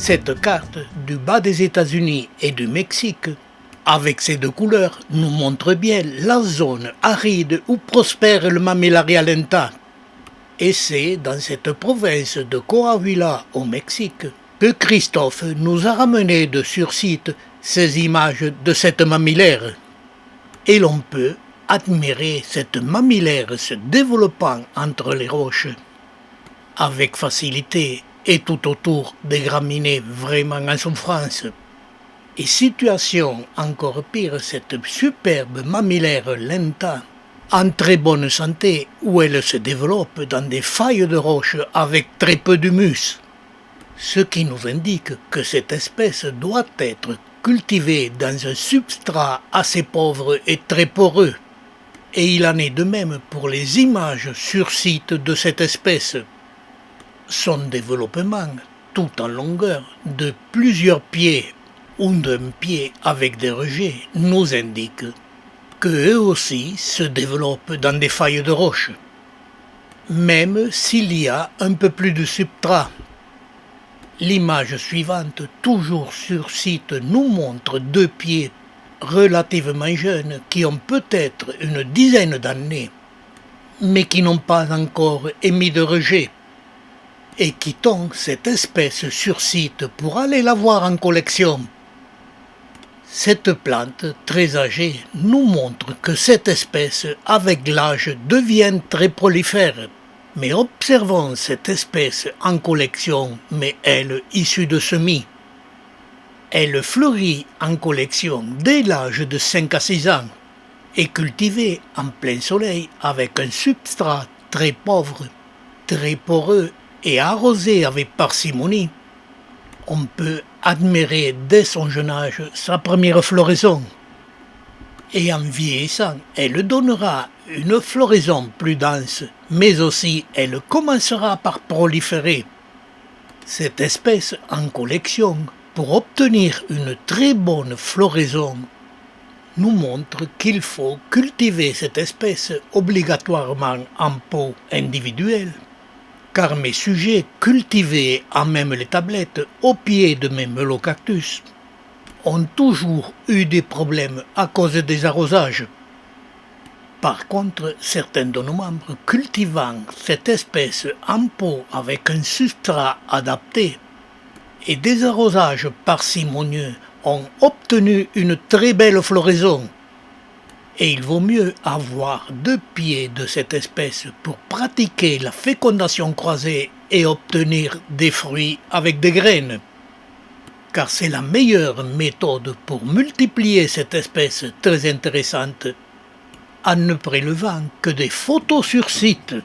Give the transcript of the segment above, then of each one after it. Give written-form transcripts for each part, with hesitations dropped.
Cette carte du bas des États-Unis et du Mexique, avec ces deux couleurs, nous montre bien la zone aride où prospère le Mammillaria lenta. Et c'est dans cette province de Coahuila au Mexique que Christophe nous a ramené de sur site ces images de cette mammillaire. Et l'on peut admirer cette mammillaire se développant entre les roches avec facilité et tout autour des graminées vraiment en souffrance. Et situation encore pire, cette superbe mammillaire lenta, en très bonne santé, où elle se développe dans des failles de roche avec très peu d'humus. Ce qui nous indique que cette espèce doit être cultivée dans un substrat assez pauvre et très poreux. Et il en est de même pour les images sur site de cette espèce. Son développement, tout en longueur, de plusieurs pieds ou d'un pied avec des rejets, nous indique qu'eux aussi se développent dans des failles de roche, même s'il y a un peu plus de substrat. L'image suivante, toujours sur site, nous montre deux pieds relativement jeunes qui ont peut-être une dizaine d'années, mais qui n'ont pas encore émis de rejet, et quittons cette espèce sur site pour aller la voir en collection. Cette plante très âgée nous montre que cette espèce, avec l'âge, devient très prolifère. Mais observons cette espèce en collection, mais elle issue de semis. Elle fleurit en collection dès l'âge de 5 à 6 ans et cultivée en plein soleil avec un substrat très pauvre, très poreux et arrosé avec parcimonie. On peut admirer dès son jeune âge sa première floraison. Et en vieillissant, elle donnera une floraison plus dense, mais aussi elle commencera par proliférer. Cette espèce en collection, pour obtenir une très bonne floraison, nous montre qu'il faut cultiver cette espèce obligatoirement en pot individuel. Car mes sujets cultivés à même les tablettes au pied de mes melocactus ont toujours eu des problèmes à cause des arrosages. Par contre, certains de nos membres cultivant cette espèce en pot avec un substrat adapté et des arrosages parcimonieux ont obtenu une très belle floraison. Et il vaut mieux avoir 2 pieds de cette espèce pour pratiquer la fécondation croisée et obtenir des fruits avec des graines. Car c'est la meilleure méthode pour multiplier cette espèce très intéressante en ne prélevant que des photos sur site.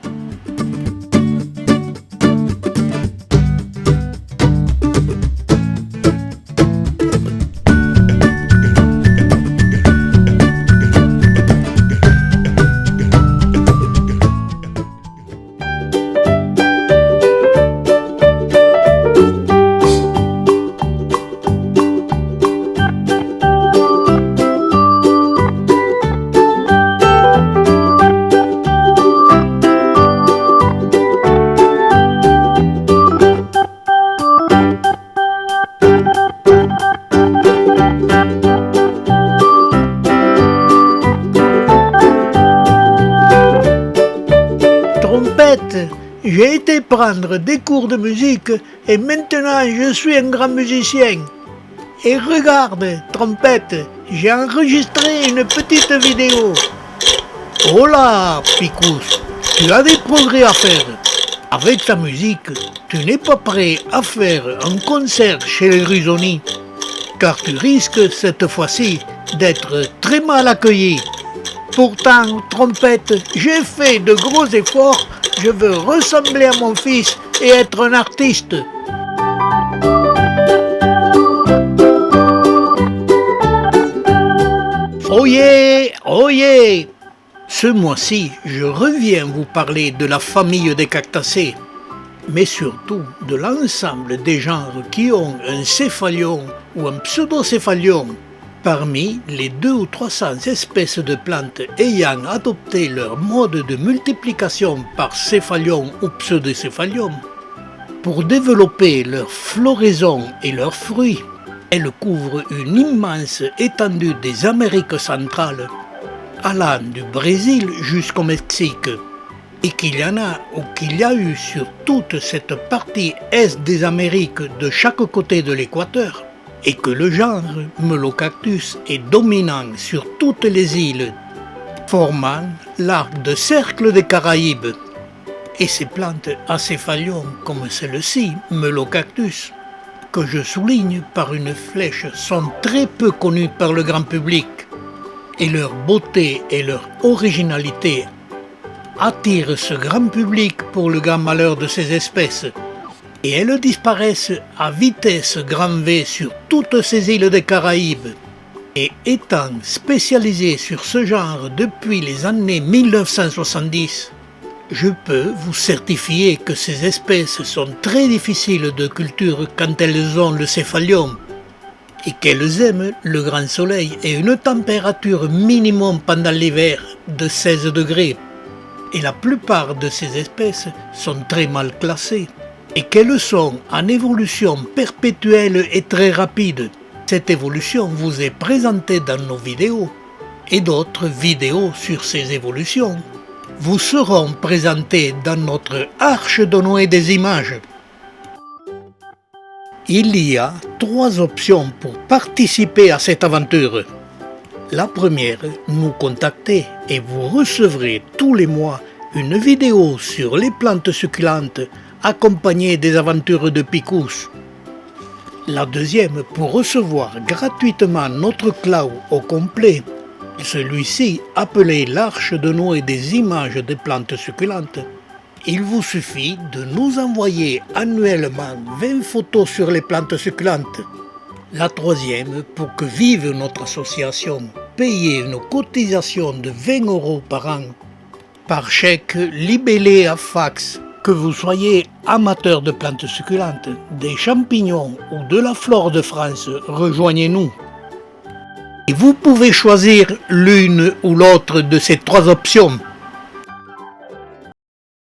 J'ai été prendre des cours de musique et maintenant je suis un grand musicien. Et regarde, trompette, j'ai enregistré une petite vidéo. Oh là, Picous, tu as des progrès à faire. Avec ta musique, tu n'es pas prêt à faire un concert chez les Rusoni, car tu risques cette fois-ci d'être très mal accueilli. Pourtant, trompette, j'ai fait de gros efforts. Je veux ressembler à mon fils et être un artiste. Oyez, oyez! Ce mois-ci, je reviens vous parler de la famille des cactacées, mais surtout de l'ensemble des genres qui ont un céphalion ou un pseudocéphalion. Parmi les 200 ou 300 espèces de plantes ayant adopté leur mode de multiplication par céphalium ou pseudocéphalium, pour développer leur floraison et leurs fruits. Elles couvrent une immense étendue des Amériques centrales, allant du Brésil jusqu'au Mexique, et qu'il y en a ou qu'il y a eu sur toute cette partie est des Amériques de chaque côté de l'équateur, et que le genre Melocactus est dominant sur toutes les îles, formant l'arc de cercle des Caraïbes. Et ces plantes à céphalium comme celle-ci, Melocactus, que je souligne par une flèche, sont très peu connues par le grand public, et leur beauté et leur originalité attirent ce grand public pour le grand malheur de ces espèces, et elles disparaissent à vitesse grand V sur toutes ces îles des Caraïbes. Et étant spécialisé sur ce genre depuis les années 1970, je peux vous certifier que ces espèces sont très difficiles de culture quand elles ont le céphalium, et qu'elles aiment le grand soleil et une température minimum pendant l'hiver de 16 degrés. Et la plupart de ces espèces sont très mal classées, et qu'elles sont en évolution perpétuelle et très rapide. Cette évolution vous est présentée dans nos vidéos, et d'autres vidéos sur ces évolutions vous seront présentées dans notre Arche de Noé des images. Il y a 3 options pour participer à cette aventure. La première, nous contacter et vous recevrez tous les mois une vidéo sur les plantes succulentes accompagnée des aventures de Picous. La deuxième, pour recevoir gratuitement notre cloud au complet, celui-ci appelé l'Arche de Noé des images des plantes succulentes. Il vous suffit de nous envoyer annuellement 20 photos sur les plantes succulentes. La troisième, pour que vive notre association, payez une cotisation de 20 € par an, par chèque libellé à fax. Que vous soyez amateur de plantes succulentes, des champignons ou de la flore de France, rejoignez-nous. Et vous pouvez choisir l'une ou l'autre de ces 3 options.